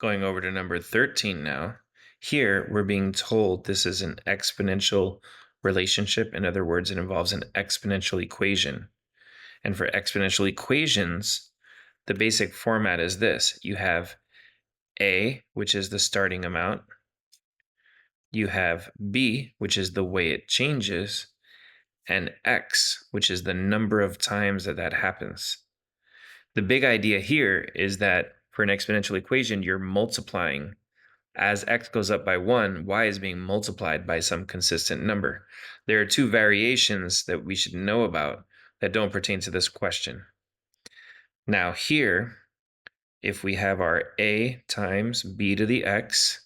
Going over to number 13 now. Here, we're being told this is an exponential relationship. In other words, it involves an exponential equation. And for exponential equations, the basic format is this. You have A, which is the starting amount. You have B, which is the way it changes. And X, which is the number of times that happens. The big idea here is that for an exponential equation, you're multiplying. As x goes up by 1, y is being multiplied by some consistent number. There are two variations that we should know about that don't pertain to this question. Now here, if we have our a times b to the x,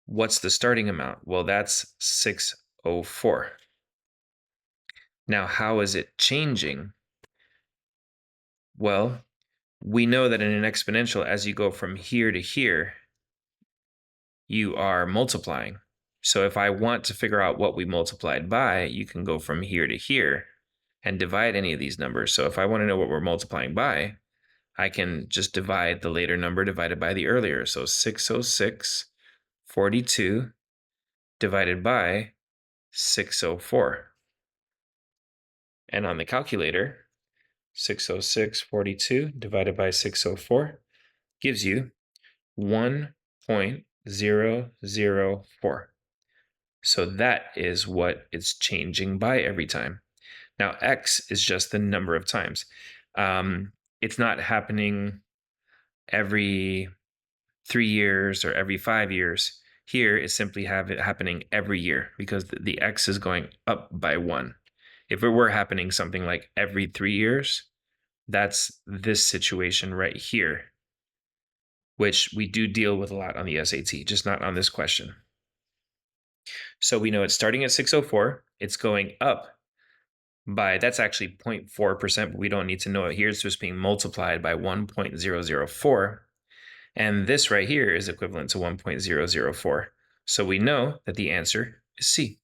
what's the starting amount? Well, that's 604. Now, how is it changing? Well, we know that in an exponential, as you go from here to here, you are multiplying. So if I want to figure out what we multiplied by, you can go from here to here and divide any of these numbers. So if I want to know what we're multiplying by, I can just divide the later number divided by the earlier. So 606.42 divided by 604. And on the calculator, 606.42 divided by 604 gives you 1.004. So that is what it's changing by every time. Now, x is just the number of times. It's not happening every 3 years or every 5 years. Here, it's simply happening every year because the x is going up by 1. If it were happening something like every 3 years, that's this situation right here, which we do deal with a lot on the SAT, just not on this question. So we know it's starting at 604. It's going up by, that's actually 0.4%, but we don't need to know it here. It's just being multiplied by 1.004. And this right here is equivalent to 1.004. So we know that the answer is C.